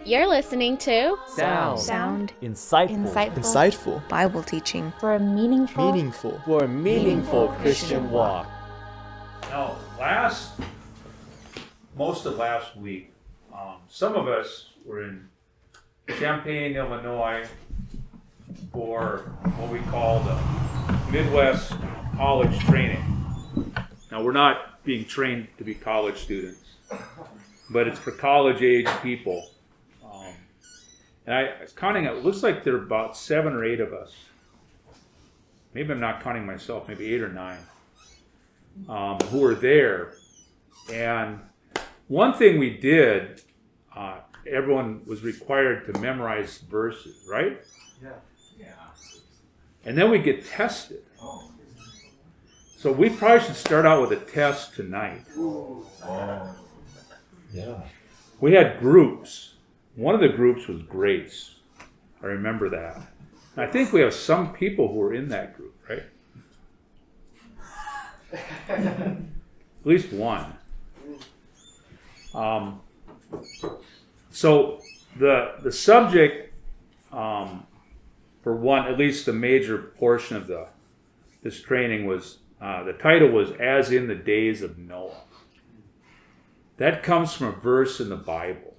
You're listening to Sound. Insightful. Bible teaching for a Meaningful. For a meaningful Christian walk. Now, most of last week, some of us were in Champaign, Illinois for what we call the Midwest College Training. Now, we're not being trained to be college students, but it's for college-age people. And I was counting, it looks like there are about 7 or 8 of us. Maybe I'm not counting myself, maybe 8 or 9, who were there. And one thing we did, everyone was required to memorize verses, right? Yeah. And then we get tested. So we probably should start out with a test tonight. Yeah. We had groups. One of the groups was Grace. I remember that. And I think we have some people who are in that group, right? At least one. So the subject, for one, at least the major portion of this training was, the title was "As in the Days of Noah." That comes from a verse in the Bible.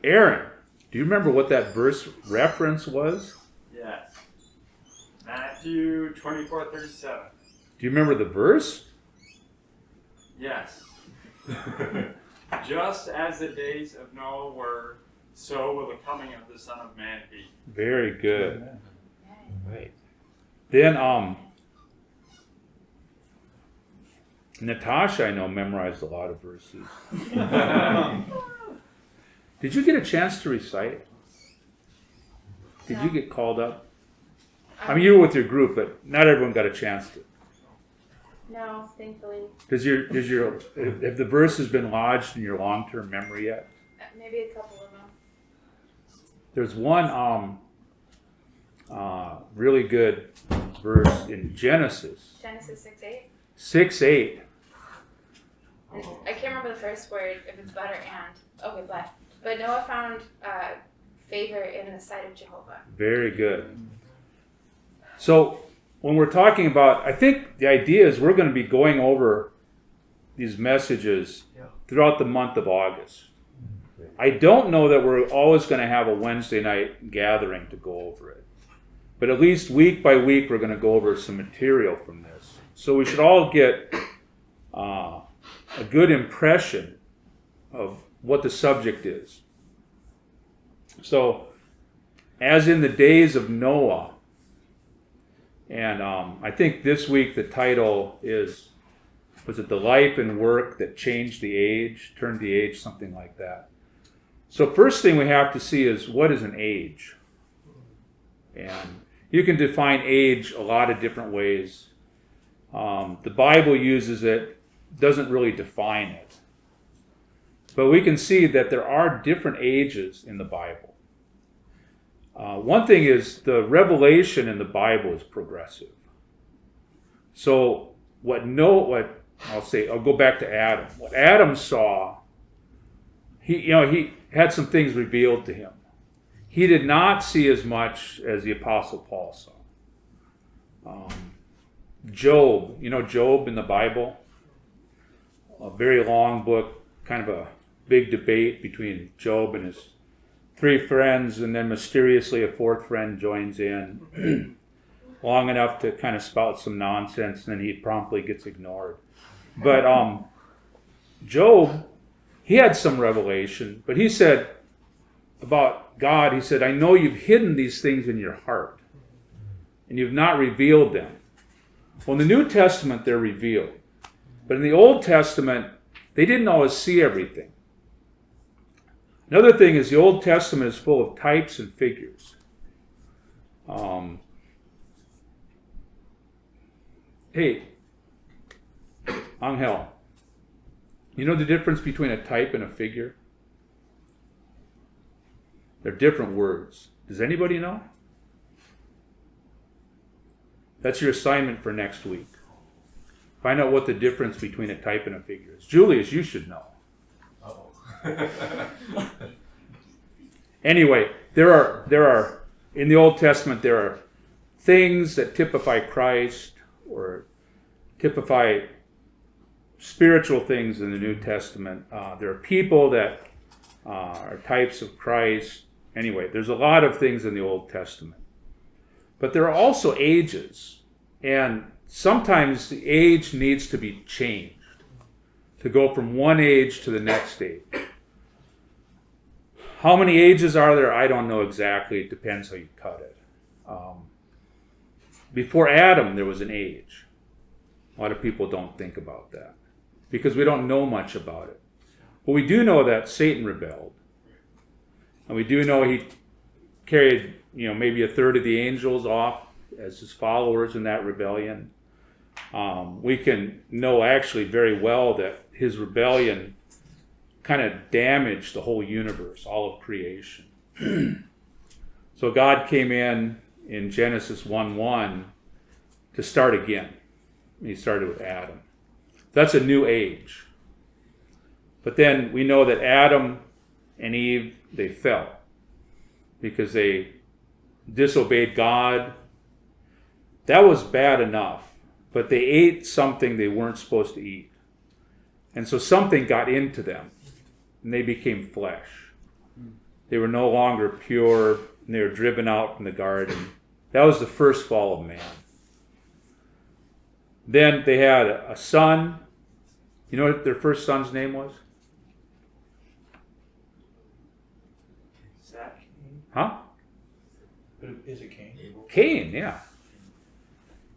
Aaron, do you remember what that verse reference was? Yes. Matthew 24:37. Do you remember the verse? Yes. Just as the days of Noah were, so will the coming of the Son of Man be. Very good. Right. Then, Natasha, I know, memorized a lot of verses. Did you get a chance to recite it? Did you get called up? I mean, you were with your group, but not everyone got a chance to. No, thankfully. Have the verses been lodged in your long-term memory yet? Maybe a couple of them. There's one really good verse in Genesis. Genesis 6:8. 6:8. I can't remember the first word, if it's but or and. Okay, but Noah found favor in the sight of Jehovah. Very good. So when we're talking about, I think the idea is we're going to be going over these messages throughout the month of August. I don't know that we're always going to have a Wednesday night gathering to go over it. But at least week by week we're going to go over some material from this. So we should all get a good impression of what the subject is. So, as in the days of Noah, and I think this week the title was it the life and work that changed the age, turned the age, something like that. So first thing we have to see is, what is an age? And you can define age a lot of different ways. The Bible uses it, doesn't really define it. But we can see that there are different ages in the Bible. One thing is the revelation in the Bible is progressive. So I'll go back to Adam. What Adam saw, he had some things revealed to him. He did not see as much as the Apostle Paul saw. Job, Job in the Bible, a very long book, kind of a big debate between Job and his 3 friends, and then mysteriously a 4th friend joins in long enough to kind of spout some nonsense, and then he promptly gets ignored. But Job, he had some revelation, but he said about God, he said, I know you've hidden these things in your heart, and you've not revealed them. Well, in the New Testament, they're revealed. But in the Old Testament, they didn't always see everything. Another thing is the Old Testament is full of types and figures. Hey, Angel, you know the difference between a type and a figure? They're different words. Does anybody know? That's your assignment for next week. Find out what the difference between a type and a figure is. Julius, you should know. Anyway, there are in the Old Testament there are things that typify Christ or typify spiritual things in the New Testament. There are people that are types of Christ. Anyway, there's a lot of things in the Old Testament. But there are also ages, and sometimes the age needs to be changed to go from one age to the next age. How many ages are there? I don't know exactly. It depends how you cut it. Before Adam, there was an age. A lot of people don't think about that because we don't know much about it. But we do know that Satan rebelled. And we do know he carried, maybe a third of the angels off as his followers in that rebellion. We can know actually very well that his rebellion kind of damaged the whole universe, all of creation. So God came in Genesis 1:1 to start again. He started with Adam. That's a new age. But then we know that Adam and Eve, they fell because they disobeyed God. That was bad enough, but they ate something they weren't supposed to eat. And so something got into them, and they became flesh. They were no longer pure, and they were driven out from the garden. That was the first fall of man. Then they had a son. You know what their first son's name was? Zach. Huh? Is it Cain? Cain, yeah.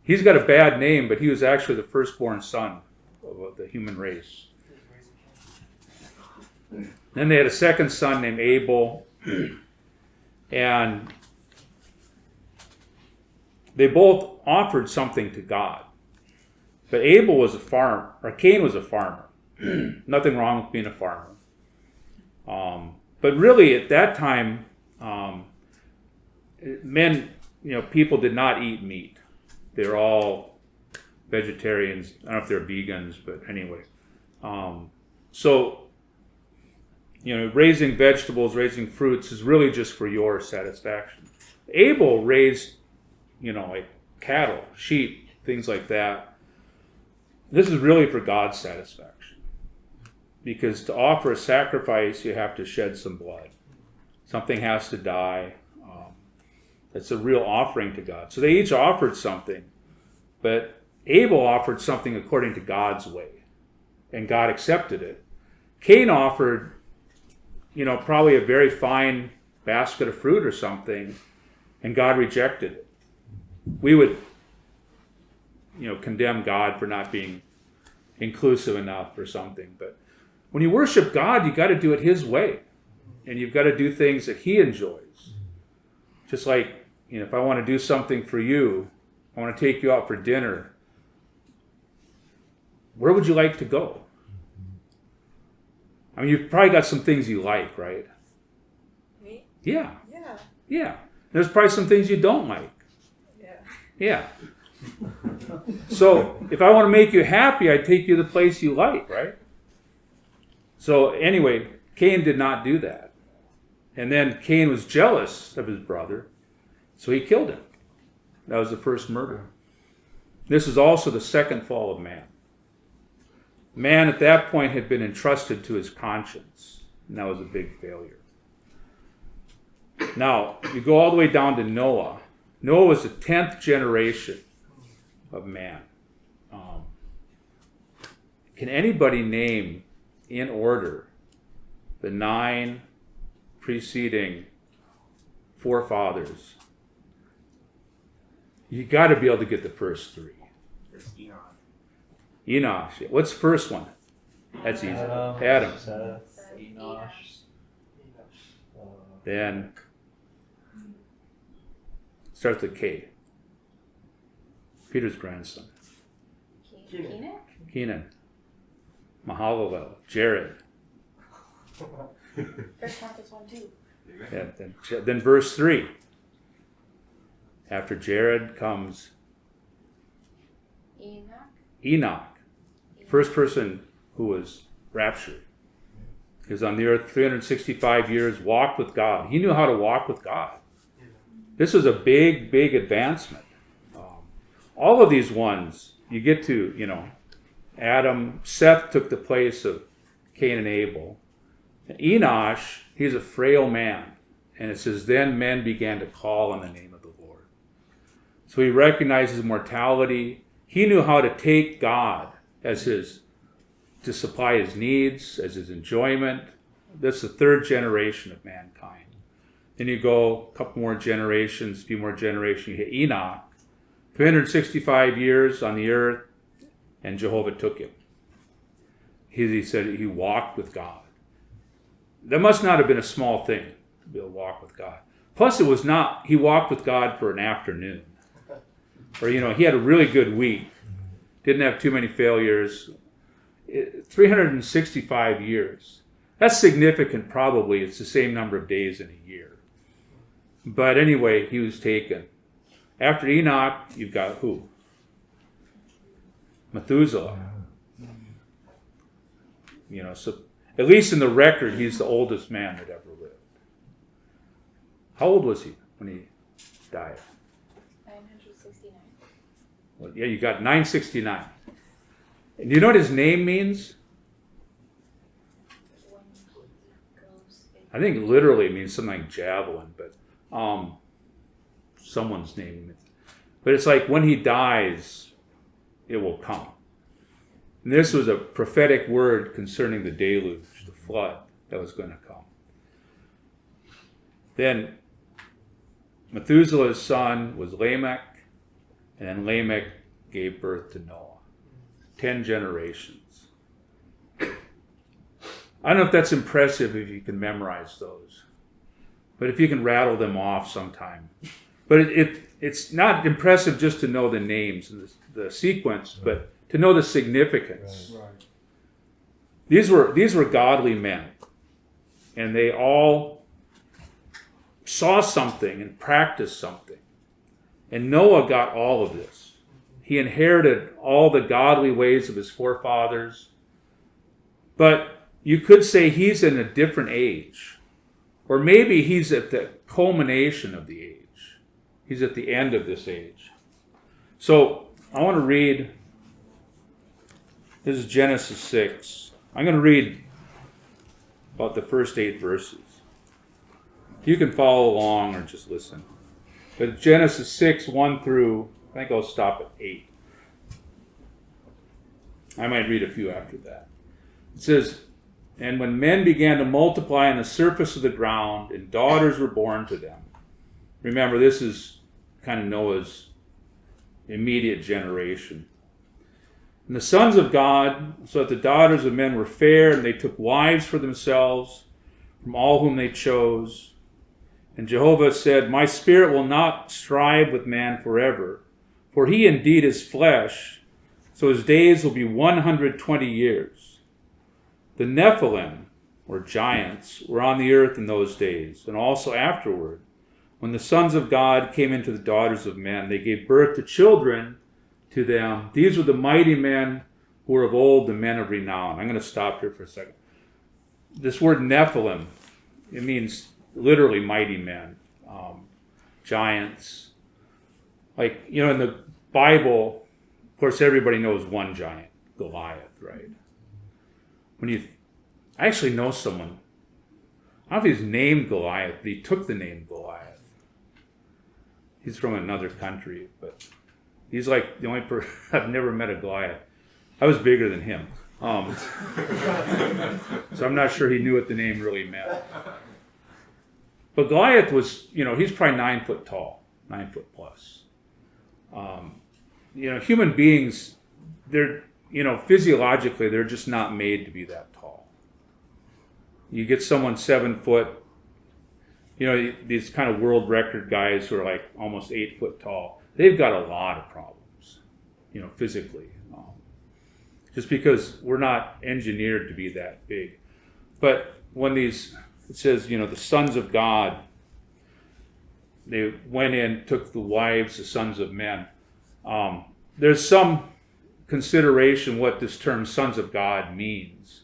He's got a bad name, but he was actually the firstborn son of the human race. Then they had a second son named Abel, and they both offered something to God. But Abel was a farmer, or Cain was a farmer. Nothing wrong with being a farmer. But really, at that time, people did not eat meat. They were all vegetarians. I don't know if they're vegans, but anyway. Raising vegetables, raising fruits is really just for your satisfaction. Abel raised, like cattle, sheep, things like that. This is really for God's satisfaction. Because to offer a sacrifice, you have to shed some blood. Something has to die. It's a real offering to God. So they each offered something. But Abel offered something according to God's way. And God accepted it. Cain offered, probably a very fine basket of fruit or something. And God rejected it. We would, condemn God for not being inclusive enough or something. But when you worship God, you got to do it His way. And you've got to do things that He enjoys. Just like, if I want to do something for you, I want to take you out for dinner, where would you like to go? I mean, you've probably got some things you like, right? Me? Yeah. Yeah. Yeah. There's probably some things you don't like. Yeah. Yeah. So if I want to make you happy, I take you to the place you like, right? So anyway, Cain did not do that. And then Cain was jealous of his brother, so he killed him. That was the first murder. This is also the second fall of man. Man at that point had been entrusted to his conscience, and that was a big failure. Now, you go all the way down to Noah. Noah was the 10th generation of man. Can anybody name in order the 9 preceding forefathers? You got to be able to get the first 3. There's Enoch. Enoch. What's the first one? That's easy. Adam. Seth, Enosh. Then starts with K. Peter's grandson. Kenan? Kenan. Mahalalel. Jared. First one is 1, 2. Yeah, then verse 3. After Jared comes Enoch. First person who was raptured. He was on the earth 365 years, walked with God. He knew how to walk with God. This was a big, big advancement. All of these ones, you get to, Adam, Seth took the place of Cain and Abel. And Enosh, he's a frail man. And it says, then men began to call on the name of the Lord. So he recognized his mortality. He knew how to take God as to supply his needs, as his enjoyment. That's the third generation of mankind. Then you go a couple more generations, a few more generations, you hit Enoch. 365 years on the earth, and Jehovah took him. He said he walked with God. That must not have been a small thing, to be able to walk with God. Plus, it was not, he walked with God for an afternoon. Or, he had a really good week. Didn't have too many failures. 365 years. That's significant, probably. It's the same number of days in a year. But anyway, he was taken. After Enoch, you've got who? Methuselah. So at least in the record, he's the oldest man that ever lived. How old was he when he died? 969. Well, yeah, you got 969. And do you know what his name means? I think literally it means something like javelin, but someone's name. But it's like when he dies, it will come. And this was a prophetic word concerning the deluge, the flood that was going to come. Then Methuselah's son was Lamech, and then Lamech gave birth to Noah. 10 generations. I don't know if that's impressive if you can memorize those, but if you can rattle them off sometime. But it's not impressive just to know the names and the sequence, but to know the significance. Right. These were godly men, and they all saw something and practiced something. And Noah got all of this. He inherited all the godly ways of his forefathers. But you could say he's in a different age. Or maybe he's at the culmination of the age. He's at the end of this age. So I want to read, this is Genesis 6. I'm going to read about the first 8 verses. You can follow along or just listen. But Genesis 6, 1 through, I think I'll stop at 8. I might read a few after that. It says, and when men began to multiply on the surface of the ground, and daughters were born to them. Remember, this is kind of Noah's immediate generation. And the sons of God, so that the daughters of men were fair, and they took wives for themselves from all whom they chose. And Jehovah said, my spirit will not strive with man forever, for he indeed is flesh, so his days will be 120 years. The Nephilim, or giants, were on the earth in those days, and also afterward. When the sons of God came into the daughters of men, they gave birth to children to them. These were the mighty men who were of old, the men of renown. I'm going to stop here for a second. This word Nephilim, it means literally mighty men, giants. Like, in the Bible, of course, everybody knows one giant, Goliath, right? I actually know someone, I don't know if he's named Goliath, but he took the name Goliath. He's from another country, but he's like the only person, I've never met a Goliath. I was bigger than him. So I'm not sure he knew what the name really meant. But Goliath was, he's probably 9 foot tall, 9 foot plus. Human beings, they're, physiologically, they're just not made to be that tall. You get someone 7 foot, these kind of world record guys who are like almost 8 foot tall, they've got a lot of problems, physically. Just because we're not engineered to be that big. But when it says, the sons of God, they went in, took the wives, the sons of men. There's some consideration what this term sons of God means.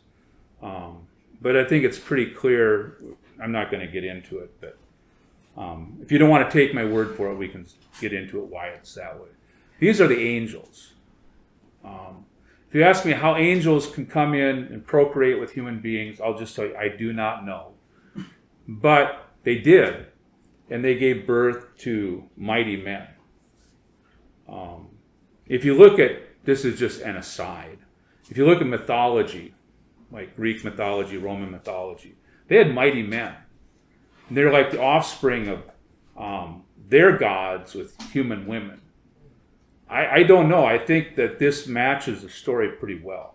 but I think it's pretty clear. I'm not going to get into it, but if you don't want to take my word for it, we can get into it why it's that way. These are the angels. If you ask me how angels can come in and procreate with human beings, I'll just tell you, I do not know. But they did, and they gave birth to mighty men. If you look at, this is just an aside, if you look at mythology, like Greek mythology, Roman mythology, they had mighty men. And they're like the offspring of their gods with human women. I don't know. I think that this matches the story pretty well.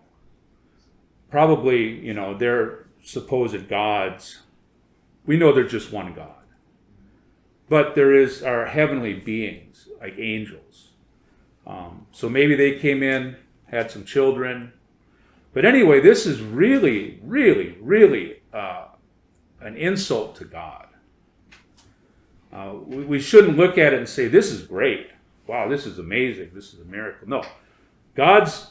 Probably, their supposed gods, we know they're just one God. But there are heavenly beings, like angels. So maybe they came in, had some children. But anyway, this is really, really, really an insult to God. We shouldn't look at it and say, this is great. Wow, this is amazing. This is a miracle. No. God's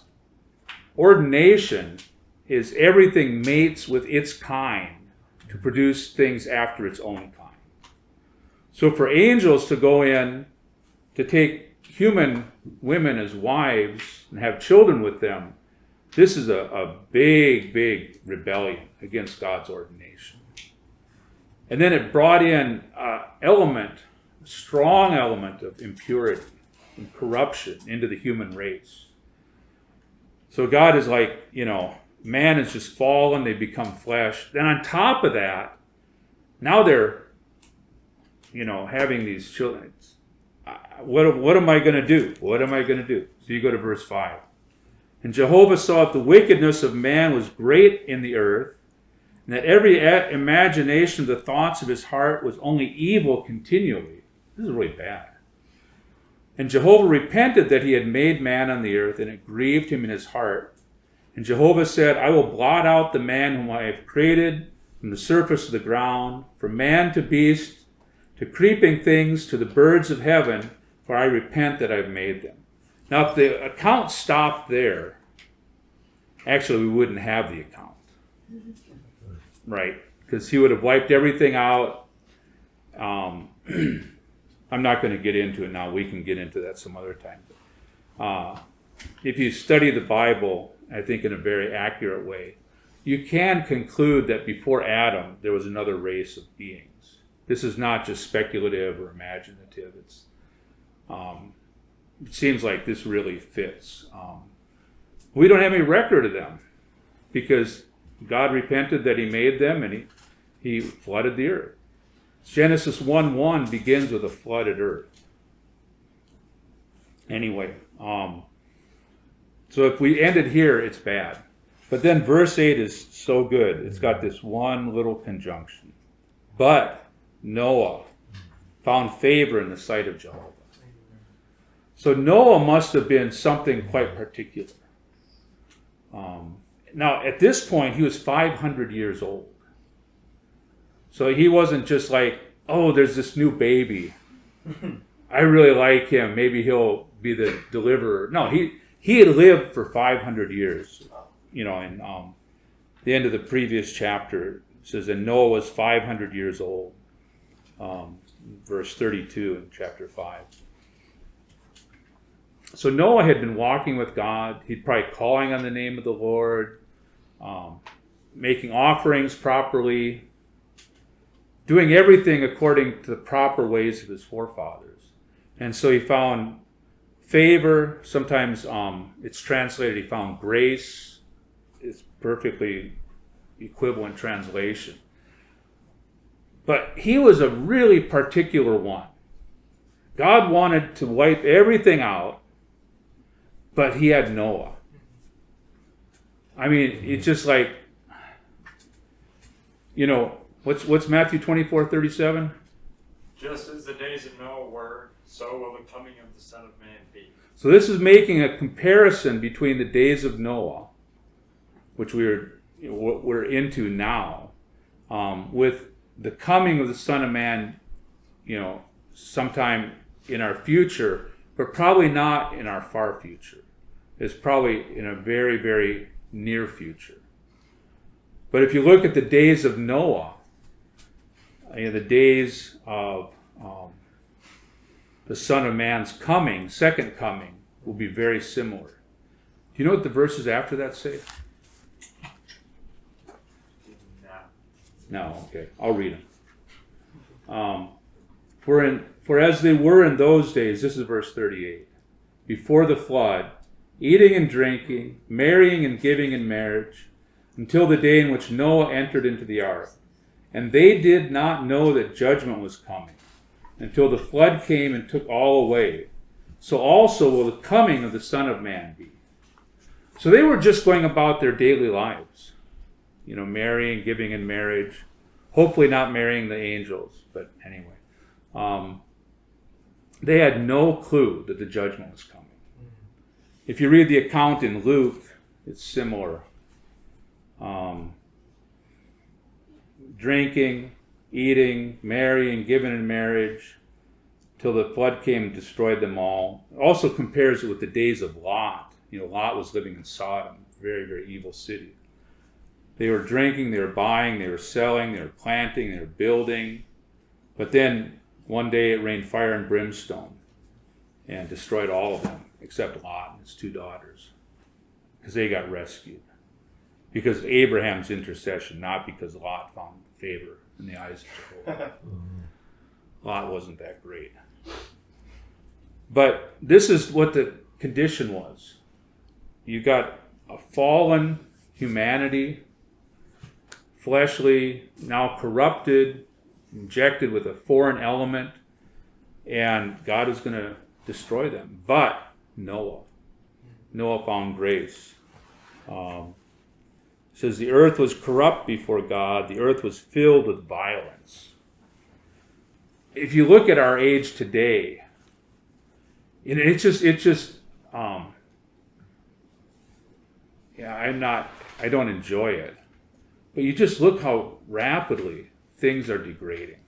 ordination is everything mates with its kind to produce things after its own kind. So for angels to go in to take human women as wives and have children with them, this is a big, big rebellion against God's ordination. And then it brought in a strong element of impurity and corruption into the human race. So God is like, man is just fallen, they become flesh. Then on top of that, now they're, having these children. What am I going to do? What am I going to do? So you go to verse 5. And Jehovah saw that the wickedness of man was great in the earth, and that every imagination of the thoughts of his heart was only evil continually. This is really bad. And Jehovah repented that he had made man on the earth, and it grieved him in his heart. And Jehovah said, I will blot out the man whom I have created from the surface of the ground, from man to beast, to creeping things, to the birds of heaven, for I repent that I've made them. Now, if the account stopped there, actually we wouldn't have the account. Right? Because he would have wiped everything out. I'm not going to get into it now. We can get into that some other time. If you study the Bible, I think in a very accurate way, you can conclude that before Adam, there was another race of beings. This is not just speculative or imaginative. It seems like this really fits. We don't have any record of them because God repented that he made them and he flooded the earth. Genesis 1:1 begins with a flooded earth. Anyway, so if we ended here, it's bad. But then verse 8 is so good. It's got this one little conjunction. But Noah found favor in the sight of Jehovah. So Noah must have been something quite particular. Now, at this point, he was 500 years old. So he wasn't just like, oh, there's this new baby. I really like him. Maybe he'll be the deliverer. No, he had lived for 500 years. In the end of the previous chapter, it says, and Noah was 500 years old. Verse 32 in chapter 5. So Noah had been walking with God. He'd probably calling on the name of the Lord, making offerings properly, doing everything according to the proper ways of his forefathers. And so he found favor. Sometimes it's translated, he found grace. It's perfectly equivalent translation. But he was a really particular one. God wanted to wipe everything out, but he had Noah. I mean, it's just like, what's Matthew 24:37? Just as the days of Noah were, so will the coming of the Son of Man be. So this is making a comparison between the days of Noah, which we're into now, with the coming of the Son of Man, sometime in our future, but probably not in our far future. It's probably in a very, very near future. But if you look at the days of Noah, the days of the Son of Man's coming, second coming, will be very similar. Do you know what the verses after that say? No, okay. I'll read them. For as they were in those days, this is verse 38, before the flood, eating and drinking, marrying and giving in marriage, until the day in which Noah entered into the ark. And they did not know that judgment was coming, until the flood came and took all away. So also will the coming of the Son of Man be. So they were just going about their daily lives, marrying, giving in marriage, hopefully not marrying the angels, but anyway. They had no clue that the judgment was coming. If you read the account in Luke, it's similar. Drinking, eating, marrying, giving in marriage, till the flood came and destroyed them all. It also compares it with the days of Lot. Lot was living in Sodom, very, very evil city. They were drinking, they were buying, they were selling, they were planting, they were building. But then one day it rained fire and brimstone and destroyed all of them, except Lot and his 2 daughters, because they got rescued. Because of Abraham's intercession, not because Lot found favor in the eyes of Jehovah. Lot wasn't that great. But this is what the condition was. You got a fallen humanity, fleshly, now corrupted, injected with a foreign element, and God is going to destroy them. But Noah found grace. It says the earth was corrupt before God. The earth was filled with violence. If you look at our age today, I don't enjoy it. But you just look how rapidly things are degrading.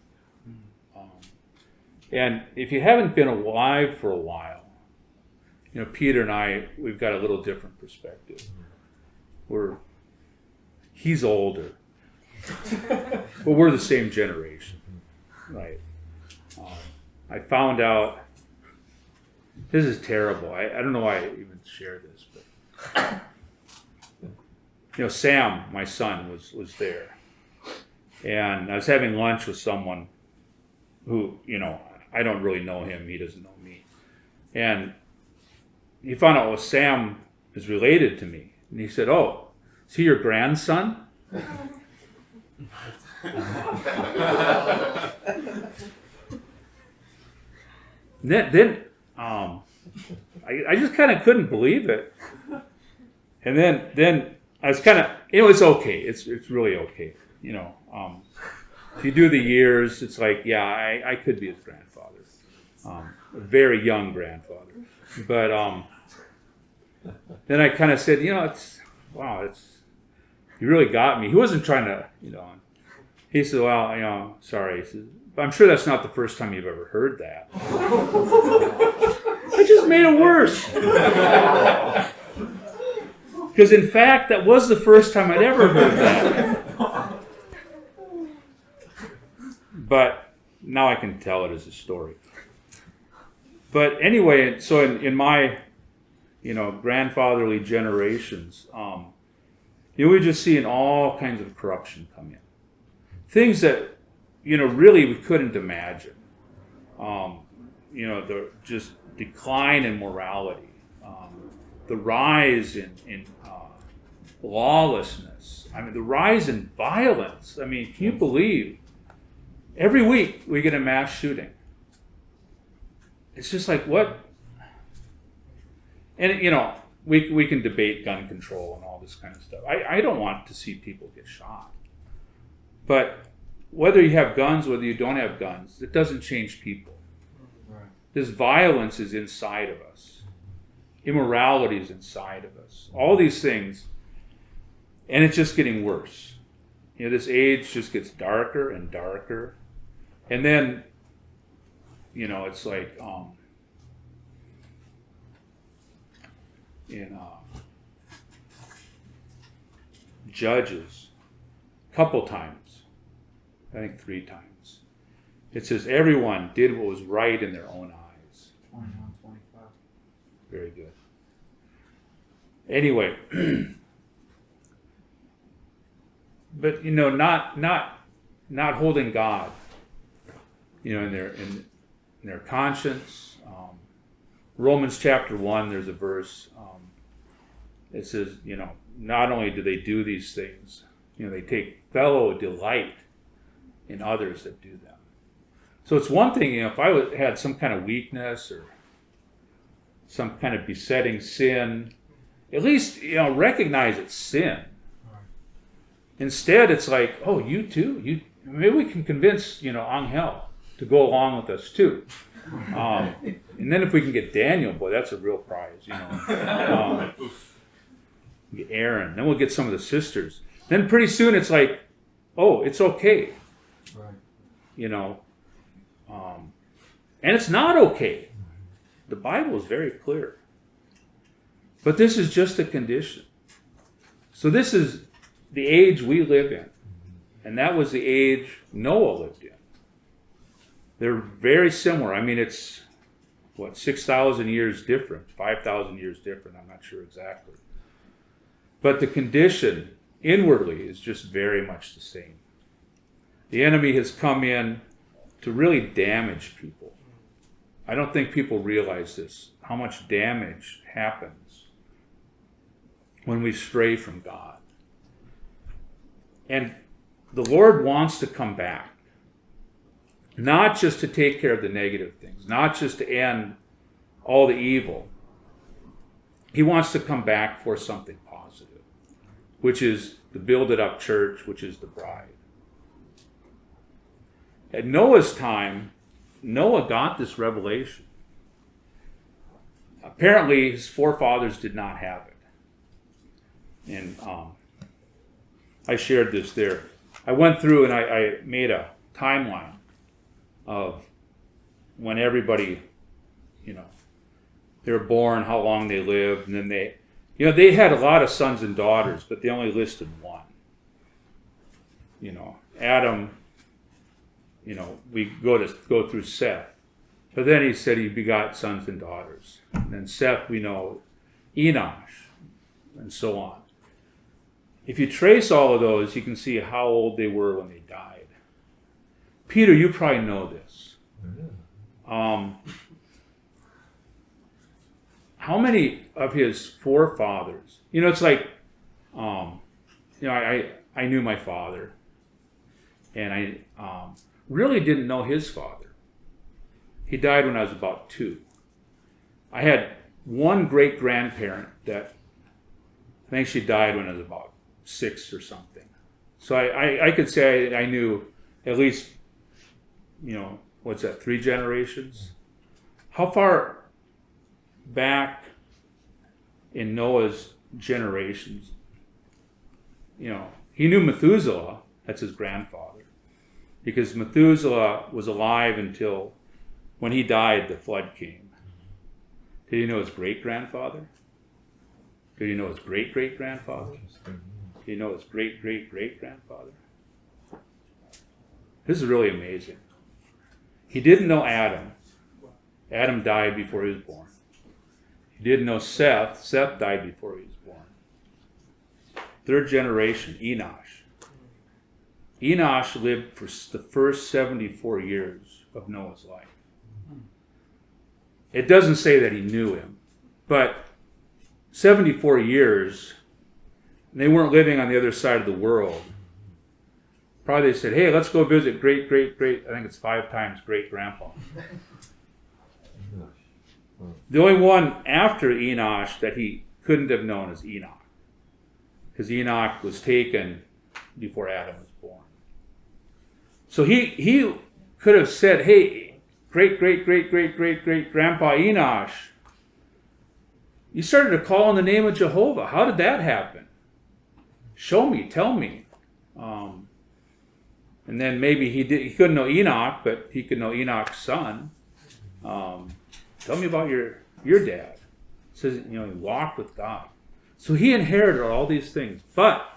And if you haven't been alive for a while, Peter and I, we've got a little different perspective. He's older, but we're the same generation, right? I found out, this is terrible. I don't know why I even share this, but Sam, my son, was there, and I was having lunch with someone who, I don't really know him. He doesn't know me, and he found out, Sam is related to me, and he said, "Oh, is he your grandson?" Then I just kind of couldn't believe it, and then I was kind of, it's okay. It's really okay. If you do the years, it's like, yeah, I could be his grandfather, a very young grandfather. But then I kind of said, you really got me. He wasn't trying to, He said, well, sorry. He said, I'm sure that's not the first time you've ever heard that. I just made it worse. Because in fact, that was the first time I'd ever heard that. But now I can tell it as a story. But anyway, so in my, grandfatherly generations, we're just seeing all kinds of corruption come in. Things that, really we couldn't imagine. The just decline in morality, the rise in lawlessness. The rise in violence. Can you believe? Every week we get a mass shooting. It's just like, what? And, we can debate gun control and all this kind of stuff. I don't want to see people get shot. But whether you have guns, whether you don't have guns, it doesn't change people. Right. This violence is inside of us. Immorality is inside of us. All these things. And it's just getting worse. This age just gets darker and darker. And then, it's like, Judges, couple times. I think 3 times. It says everyone did what was right in their own eyes. 21, 25. Very good. Anyway, but not holding God, in their conscience. Romans chapter 1, there's a verse. It says, not only do they do these things, they take fellow delight in others that do them. So it's one thing, if I had some kind of weakness or some kind of besetting sin, at least, recognize it's sin. Instead, it's like, oh, you too? Maybe we can convince, Angel to go along with us too. And then if we can get Daniel, boy, that's a real prize, get Aaron, then we'll get some of the sisters. Then pretty soon it's like, oh, it's okay. Right. And it's not okay. The Bible is very clear. But this is just a condition. So this is the age we live in. And that was the age Noah lived in. They're very similar. I mean, it's, 6,000 years different, 5,000 years different. I'm not sure exactly. But the condition inwardly is just very much the same. The enemy has come in to really damage people. I don't think people realize this, how much damage happens when we stray from God. And the Lord wants to come back. Not just to take care of the negative things, not just to end all the evil. He wants to come back for something positive, which is the builded up church, which is the bride. At Noah's time, Noah got this revelation. Apparently, his forefathers did not have it. And I shared this there. I went through and I made a timeline of when everybody, they were born, how long they lived, and then they had a lot of sons and daughters, but they only listed one. Adam, we go through Seth, but then he said he begot sons and daughters. And then Seth, we know Enosh, and so on. If you trace all of those, you can see how old they were when they died. Peter, you probably know this. How many of his forefathers? It's like, I knew my father, and I really didn't know his father. He died when I was about 2. I had one great grandparent that I think she died when I was about 6 or something. So I could say I knew at least, 3 generations? How far back in Noah's generations? He knew Methuselah, that's his grandfather, because Methuselah was alive until when he died, the flood came. Did he know his great-grandfather? Did he know his great-great-grandfather? Did he know his great-great-great-grandfather? This is really amazing. He didn't know Adam. Adam died before he was born. He didn't know Seth. Seth died before he was born. 3rd generation, Enosh. Enosh lived for the first 74 years of Noah's life. It doesn't say that he knew him, but 74 years, and they weren't living on the other side of the world. Probably they said, hey, let's go visit great, I think it's 5 times great-grandpa. The only one after Enosh that he couldn't have known is Enoch, because Enoch was taken before Adam was born. So he could have said, hey, great-grandpa Enosh, you started to call on the name of Jehovah. How did that happen? Show me, tell me. And then maybe he couldn't know Enoch, but he could know Enoch's son. Tell me about your dad. It says, he walked with God. So he inherited all these things. But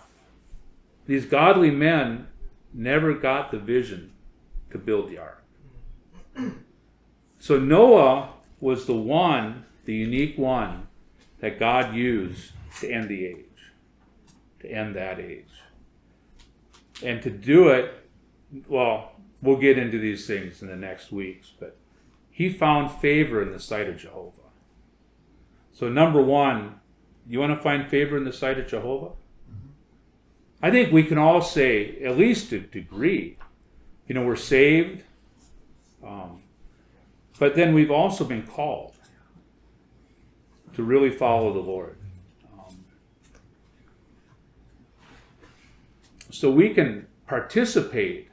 these godly men never got the vision to build the ark. So Noah was the unique one that God used to end the age, to end that age. And to do it, well, we'll get into these things in the next weeks, but he found favor in the sight of Jehovah. So number one, you want to find favor in the sight of Jehovah? I think we can all say, at least to a degree, we're saved, but then we've also been called to really follow the Lord. So we can participate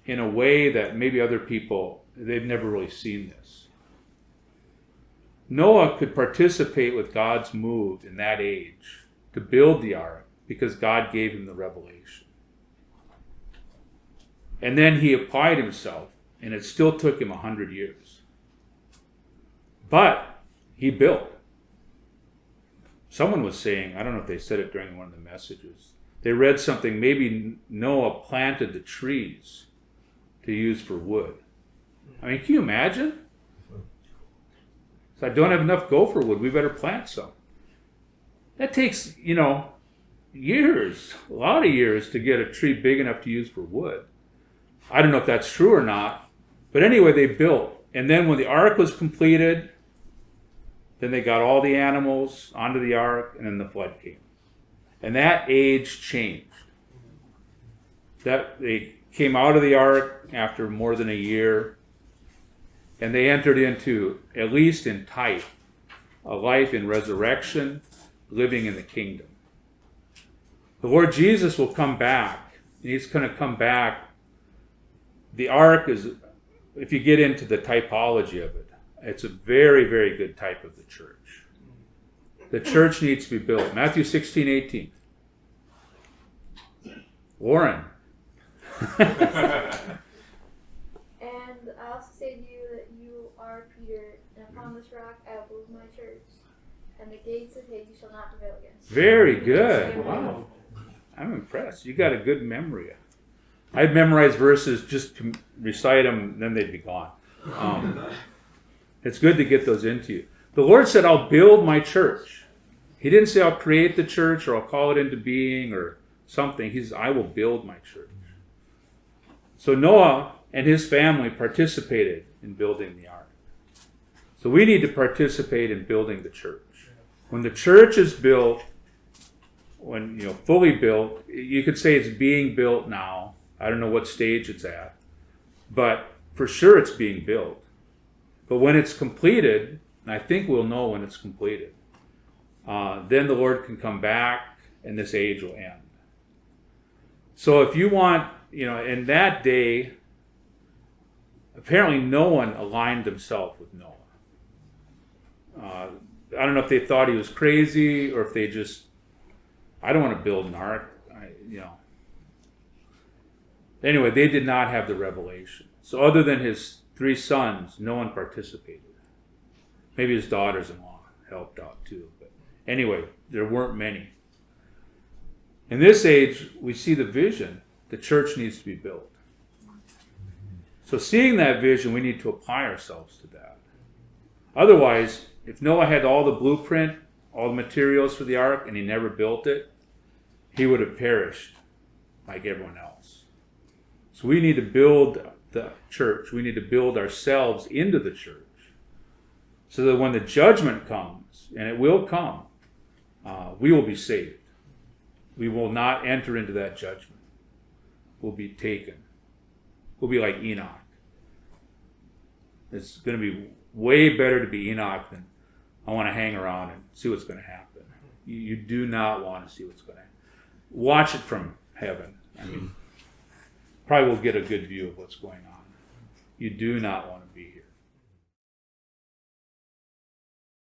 in a way that maybe other people, they've never really seen this. Noah could participate with God's move in that age to build the ark because God gave him the revelation. And then he applied himself, and it still took him 100 years. But he built. Someone was saying, I don't know if they said it during one of the messages, they read something, maybe Noah planted the trees to use for wood. I mean, can you imagine? So I don't have enough gopher wood, we better plant some. That takes, years, a lot of years to get a tree big enough to use for wood. I don't know if that's true or not, but anyway, they built. And then when the ark was completed, then they got all the animals onto the ark, and then the flood came. And that age changed. That they came out of the ark after more than a year, and they entered into, at least in type, a life in resurrection, living in the kingdom. The Lord Jesus will come back, and he's going to come back. The ark is, if you get into the typology of it, it's a very, very good type of the church. The church needs to be built. Matthew 16:18. Warren. And I also say to you that you are Peter, and upon this rock I will build my church, and the gates of Hades shall not prevail against it. Very good. Wow. I'm impressed. You got a good memory. I'd memorize verses, just to recite them, then they'd be gone. It's good to get those into you. The Lord said, I'll build my church. He didn't say I'll create the church or I'll call it into being or something. He says, I will build my church. So Noah and his family participated in building the ark. So we need to participate in building the church. When the church is built, when fully built, you could say it's being built now. I don't know what stage it's at, but for sure it's being built. But when it's completed, and I think we'll know when it's completed, then the Lord can come back and this age will end. So if you want, in that day, apparently no one aligned themselves with Noah. I don't know if they thought he was crazy or if they just, I don't want to build an ark, Anyway, they did not have the revelation. So other than his 3 sons, no one participated. Maybe his daughters-in-law helped out too. But anyway, there weren't many. In this age, we see the vision. The church needs to be built. So seeing that vision, we need to apply ourselves to that. Otherwise, if Noah had all the blueprint, all the materials for the ark, and he never built it, he would have perished like everyone else. So we need to build the church. We need to build ourselves into the church so that when the judgment comes, and it will come, we will be saved. We will not enter into that judgment. We'll be taken. We'll be like Enoch. It's going to be way better to be Enoch than I want to hang around and see what's going to happen. You do not want to see what's going to happen. Watch it from heaven. I mean, probably will get a good view of what's going on. You do not want